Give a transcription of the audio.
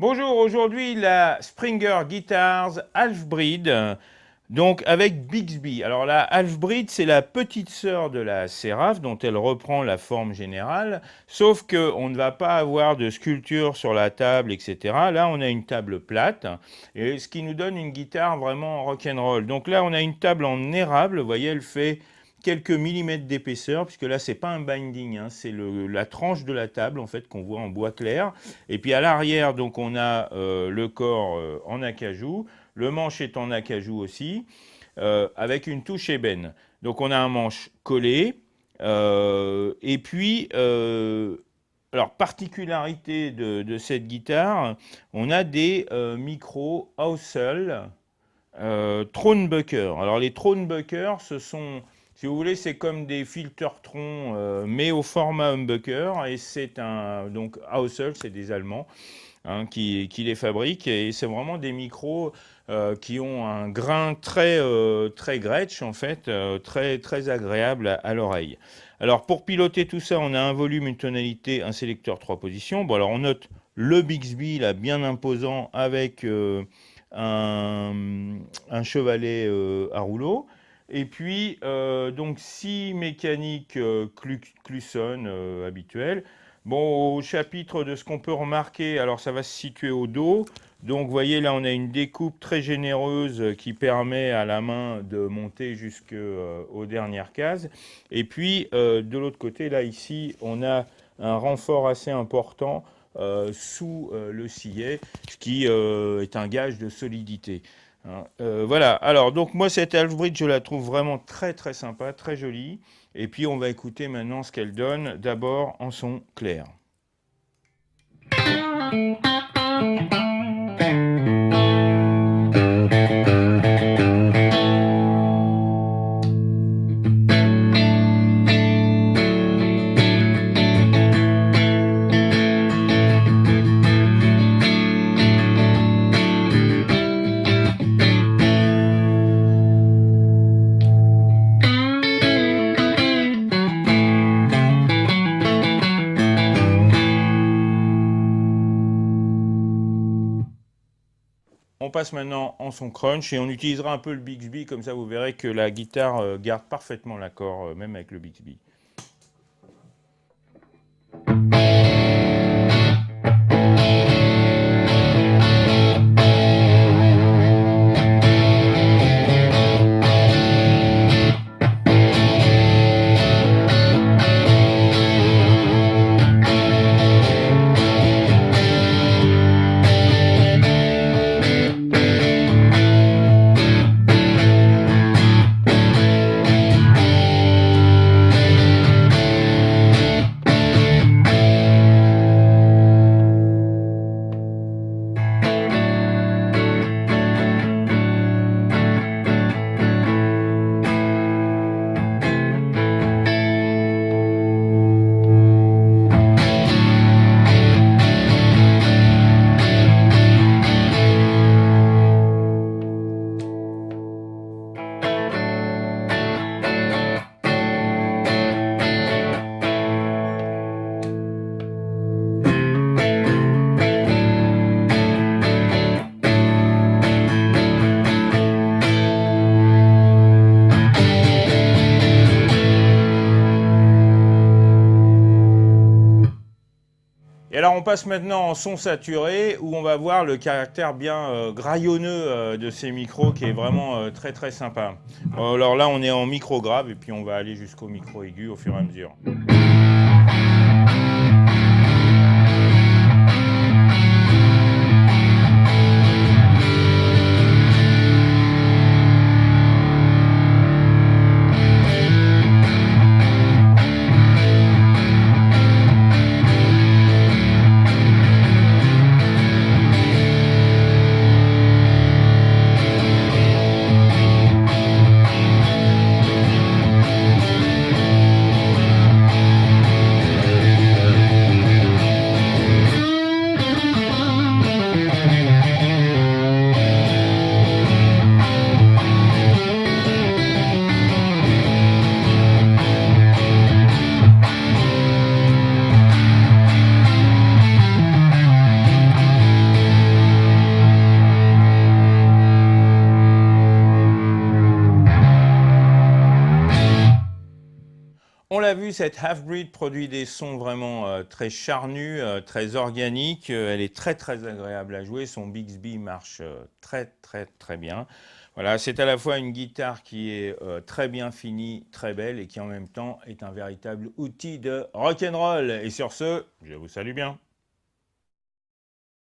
Bonjour, aujourd'hui la Springer Guitars Half-Breed, donc avec Bixby. Alors la Half-Breed, c'est la petite sœur de la Seraph dont elle reprend la forme générale, sauf qu'on ne va pas avoir de sculpture sur la table, etc. Là, on a une table plate, et ce qui nous donne une guitare vraiment rock'n'roll. Donc là, on a une table en érable, vous voyez, elle fait quelques millimètres d'épaisseur, puisque là, c'est pas un binding, hein, c'est la tranche de la table, en fait, qu'on voit en bois clair. Et puis à l'arrière, donc, on a le corps en acajou, le manche est en acajou aussi, avec une touche ébène. Donc on a un manche collé, et puis, alors, particularité de cette guitare, on a des micros Housel Thronebucker. Alors les Thronebucker, ce sont, si vous voulez, c'est comme des filtertrons, mais au format humbucker. Et c'est donc Housel, c'est des Allemands hein, qui les fabriquent. Et c'est vraiment des micros qui ont un grain très Gretsch, en fait, très agréable à l'oreille. Alors pour piloter tout ça, on a un volume, une tonalité, un sélecteur 3 positions. Bon, alors on note le Bixby, là, bien imposant, avec un chevalet à rouleau. Et puis, donc, 6 mécaniques Clusson habituelles. Bon, au chapitre de ce qu'on peut remarquer, alors ça va se situer au dos. Donc, vous voyez, là, on a une découpe très généreuse qui permet à la main de monter jusqu'aux dernières cases. Et puis, de l'autre côté, là, ici, on a un renfort assez important sous le sillet, ce qui est un gage de solidité. Hein. Voilà, alors donc moi cette Half-Breed je la trouve vraiment très sympa, très jolie. Et puis on va écouter maintenant ce qu'elle donne, d'abord en son clair. On passe maintenant en son crunch et on utilisera un peu le Bixby, comme ça vous verrez que la guitare garde parfaitement l'accord, même avec le Bixby. Et alors on passe maintenant en son saturé où on va voir le caractère bien graillonneux de ces micros qui est vraiment très sympa. Alors là on est en micro grave et puis on va aller jusqu'au micro aigu au fur et à mesure. on l'a vu, cette Half-Breed produit des sons vraiment très charnus, très organiques. Elle est très très agréable à jouer. Son Bixby marche très très très bien. Voilà, c'est à la fois une guitare qui est très bien finie, très belle et qui en même temps est un véritable outil de rock'n'roll. Et sur ce, je vous salue bien.